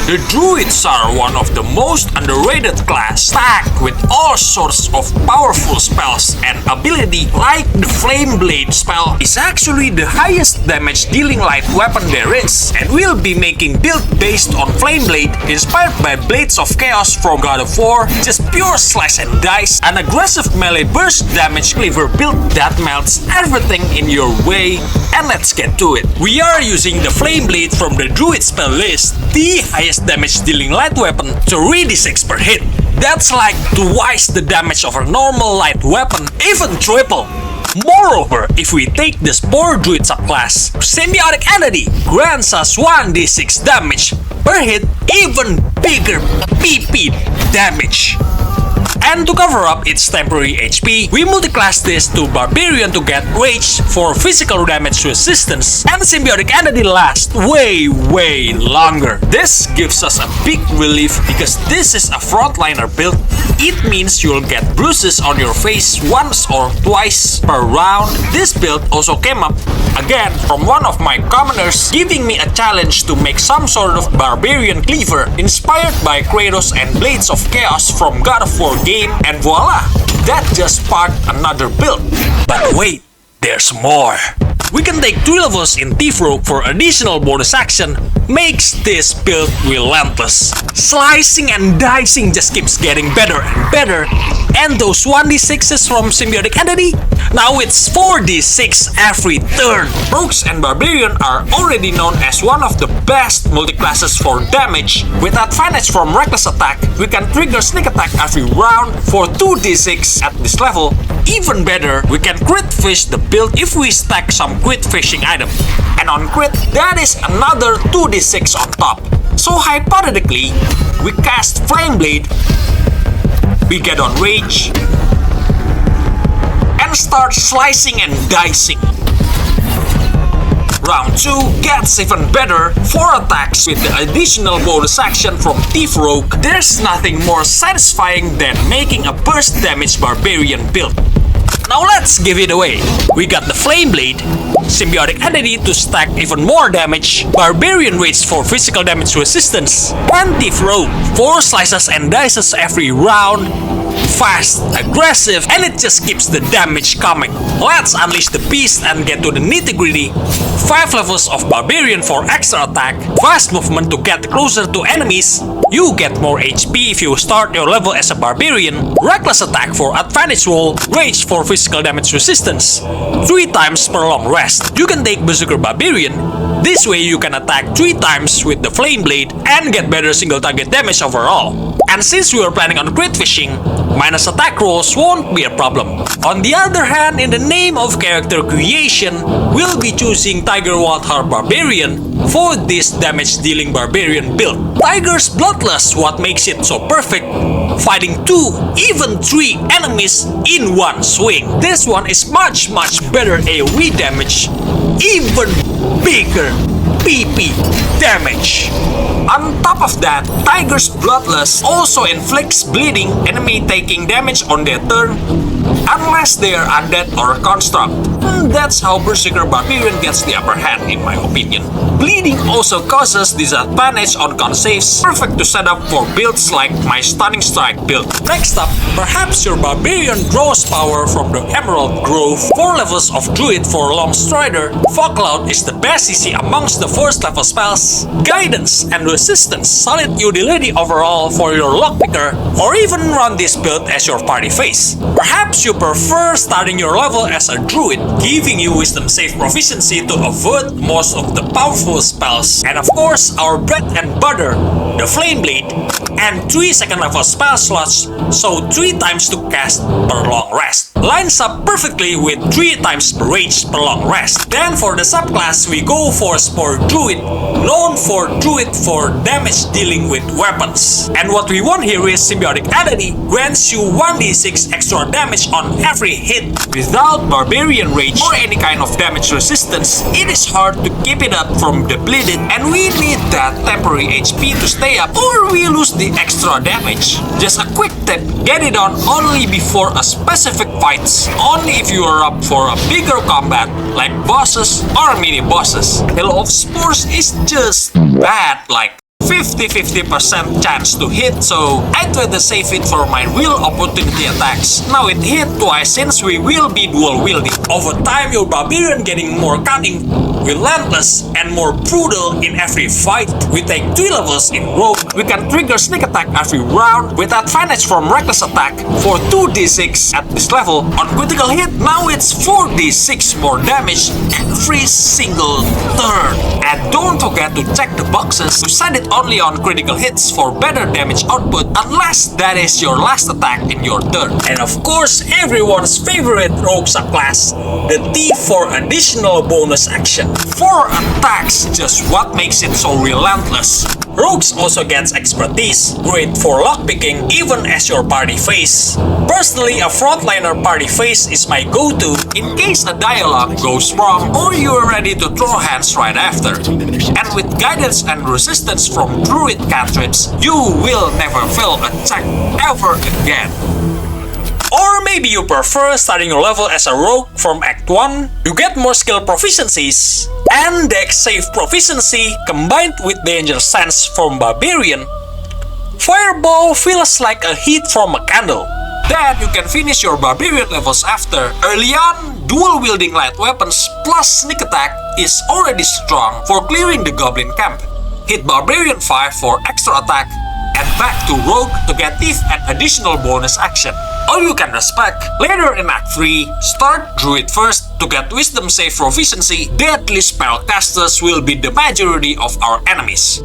The Druids are one of the most underrated class, stacked with all sorts of powerful spells and ability like the Flame Blade spell is actually the highest damage dealing light weapon there is, and we'll be making build based on Flame Blade inspired by Blades of Chaos from God of War, just pure slice and dice, an aggressive melee burst damage Cleaver build that melts everything in your way. And let's get to it. We are using the Flame Blade from the Druid spell list, the highest damage dealing light weapon, 3d6 per hit. That's like twice the damage of a normal light weapon, even triple. Moreover, if we take the Spore Druid subclass, Symbiotic Entity grants us 1d6 damage per hit, even bigger PP damage. And to cover up its temporary HP, we multiclass this to Barbarian to get Rage for physical damage resistance, and Symbiotic Entity lasts way longer. This gives us a big relief because this is a frontliner build. It means you'll get bruises on your face once or twice per round. This build also came up again from one of my commoners giving me a challenge to make some sort of Barbarian Cleaver inspired by Kratos and Blades of Chaos from God of War game, and voila! That just sparked another build. But wait, there's more. We can take 3 levels in Thief-Rogue for additional bonus action, makes this build relentless. Slicing and dicing just keeps getting better and better, and those 1d6s from Symbiotic Entity, now it's 4d6 every turn. Rogues and Barbarian are already known as one of the best multiclasses for damage. With advantage from Reckless Attack, we can trigger Sneak Attack every round for 2d6 at this level. Even better, we can crit fish the build if we stack some crit fishing item. And on crit, that is another 2d6 on top. So hypothetically, we cast Flame Blade, we get on Rage, and start slicing and dicing. Round 2 gets even better. 4 attacks with the additional bonus action from Thief-Rogue. There's nothing more satisfying than making a burst damage Barbarian build. Now let's give it away. We got the Flame Blade, Symbiotic Entity to stack even more damage, Barbarian Rage for physical damage resistance, and Thief-Rogue, 4 slices and dices every round, fast, aggressive, and it just keeps the damage coming. Let's unleash the beast and get to the nitty-gritty. 5 levels of Barbarian for extra attack, fast movement to get closer to enemies, you get more HP if you start your level as a Barbarian, Reckless Attack for advantage roll, Rage for physical damage resistance, 3 times per long rest. You can take Berserker Barbarian. This way you can attack 3 times with the Flame Blade and get better single target damage overall. And since we are planning on crit fishing, minus attack rolls won't be a problem. On the other hand, in the name of character creation, we'll be choosing Tiger Wildheart Barbarian for this damage dealing Barbarian build. Tiger's Bloodlust what makes it so perfect, fighting 2, even 3 enemies in one swing. This one is much better AoE damage, even bigger PP damage. On top of that, Tiger's Bloodlust also inflicts bleeding, enemy taking damage on their turn unless they are undead or construct. That's how Berserker Barbarian gets the upper hand in my opinion. Bleeding also causes disadvantage on con saves, perfect to set up for builds like my Stunning Strike build. Next up, perhaps your Barbarian draws power from the Emerald Grove, 4 levels of Druid for Long Strider. Fog Cloud is the best CC amongst the first level spells. Guidance and Resistance, solid utility overall for your lockpicker, or even run this build as your party face. Perhaps you prefer starting your level as a Druid, giving you Wisdom save proficiency to avoid most of the powerful spells. And of course, our bread and butter, the Flame Blade, and 3 second level spell slots, so 3 times to cast per long rest. Lines up perfectly with 3 times per Rage per long rest. Then for the subclass, we go for Spore Druid, known for Druid for damage dealing with weapons. And what we want here is Symbiotic Entity grants you 1d6 extra damage on every hit. Without Barbarian Rage or any kind of damage resistance, it is hard to keep it up from depleted, and we need that temporary HP to stay up or we lose the extra damage. Just a quick tip, get it on only before a specific fights, only if you are up for a bigger combat like bosses or mini bosses. Hill of Spores is just bad like 50-50% chance to hit, so I try to save it for my real opportunity attacks. Now it hit twice since we will be dual wielding. Over time, your Barbarian getting more cunning, relentless, and more brutal in every fight. We take 3 levels in Rogue. We can trigger sneak attack every round with advantage from reckless attack for 2d6 at this level. On critical hit, now it's 4d6 more damage every single turn. And don't forget to check the boxes to set it only on critical hits for better damage output unless that is your last attack in your turn. And of course, everyone's favorite rogue subclass, the T for additional bonus action. 4 attacks, just what makes it so relentless. Rogues also gets expertise, great for lockpicking even as your party phase. Personally, a frontliner party phase is my go-to in case a dialogue goes wrong or you are ready to throw hands right after. And with guidance and resistance from druid cantrips, you will never fail a check ever again. Or maybe you prefer starting your level as a rogue from Act 1, you get more skill proficiencies, and dex save proficiency combined with danger sense from Barbarian. Fireball feels like a heat from a candle. Then you can finish your Barbarian levels after. Early on, dual wielding light weapons plus sneak attack is already strong for clearing the goblin camp. Hit Barbarian 5 for extra attack, and back to Rogue to get Thief and additional bonus action. Or you can respect. Later in Act 3, start Druid first to get Wisdom save proficiency. Deadly spellcasters will be the majority of our enemies.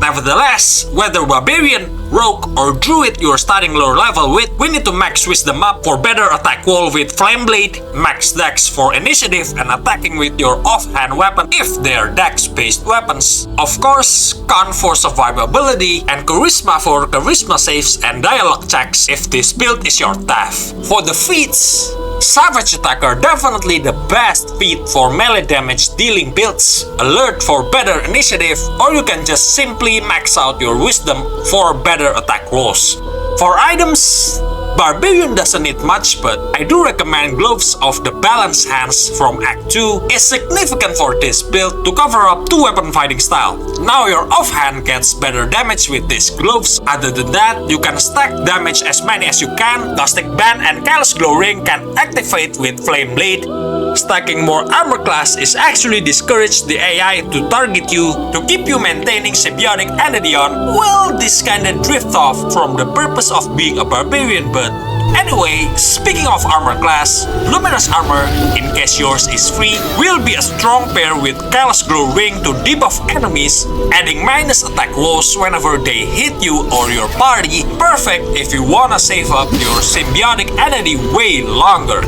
Nevertheless, whether Barbarian, Rogue, or Druid you're starting lower level with, we need to max Wisdom up for better attack wall with Flame Blade, max Dex for initiative and attacking with your offhand weapon if they're Dex-based weapons. Of course, Con for survivability, and Charisma for charisma saves and dialogue checks if this build is your TAF. For the feats, Savage Attacker definitely the best feat for melee damage dealing builds, Alert for better initiative, or you can just simply max out your Wisdom for better attack rolls. For items, Barbarian doesn't need much, but I do recommend Gloves of the Balanced Hands from Act 2 is significant for this build to cover up 2 weapon fighting style. Now your offhand gets better damage with these gloves. Other than that, you can stack damage as many as you can. Caustic Band and Callous Glow Ring can activate with Flame Blade. Stacking more armor class is actually discourage the AI to target you to keep you maintaining Symbiotic Entity on. Well, this kinda drift off from the purpose of being a barbarian, but anyway, speaking of armor class, Luminous Armor, in case yours is free, will be a strong pair with Callous Glow Ring to debuff enemies, adding minus attack rolls whenever they hit you or your party, perfect if you wanna save up your Symbiotic Entity way longer.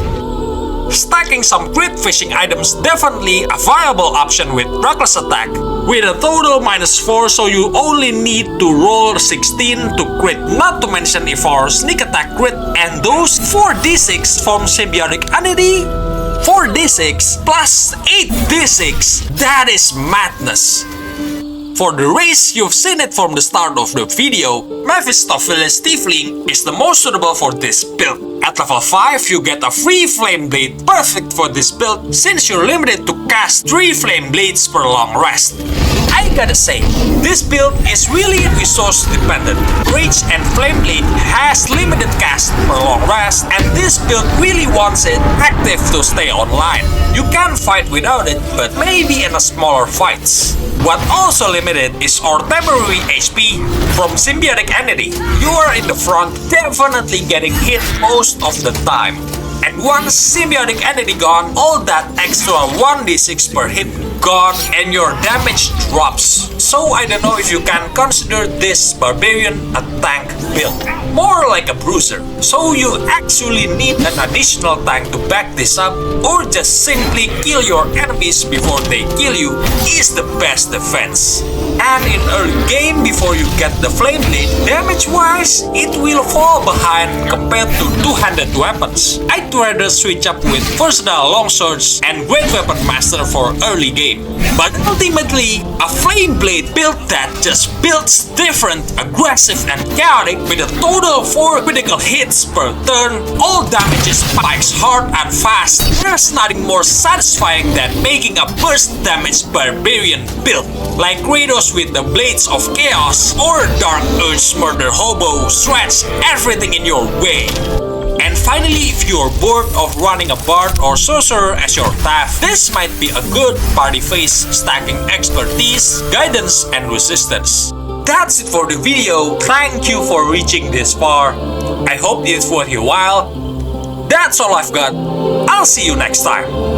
Stacking some crit fishing items definitely a viable option with reckless attack, with a total -4, so you only need to roll 16 to crit, not to mention if our sneak attack crit, and those 4d6 from Symbiotic Entity, 4d6 plus 8d6, that is madness. For the race, you've seen it from the start of the video, Mephistopheles Tiefling is the most suitable for this build. At level 5, you get a free Flame Blade, perfect for this build since you're limited to cast 3 Flame Blades per long rest. I gotta say, this build is really resource dependent. Rage and Flame Blade has limited cast per long rest, and this build really wants it active to stay online. You can fight without it, but maybe in a smaller fights. What also limited is our temporary HP from Symbiotic Entity. You are in the front, definitely getting hit most of the time. And once Symbiotic Entity gone, all that extra 1d6 per hit gone and your damage drops. So I don't know if you can consider this Barbarian a tank build. More like a bruiser. So you actually need an additional tank to back this up, or just simply kill your enemies before they kill you is the best defense. And in early game, before you get the Flame Blade, damage-wise, it will fall behind compared to two-handed weapons. I'd rather switch up with versatile longswords and great weapon master for early game. But ultimately, a Flame Blade build that just builds different, aggressive, and chaotic with a total of 4 critical hits per turn, all damages spikes hard and fast. There's nothing more satisfying than making a burst damage Barbarian build, like Kratos with the Blades of Chaos or Dark Urge Murder Hobo stretch everything in your way. And finally, if you're bored of running a Bard or Sorcerer as your staff, this might be a good party phase stacking expertise, guidance, and resistance. That's it for the video. Thank you for reaching this far. I hope it's worth your while. That's all I've got. I'll see you next time.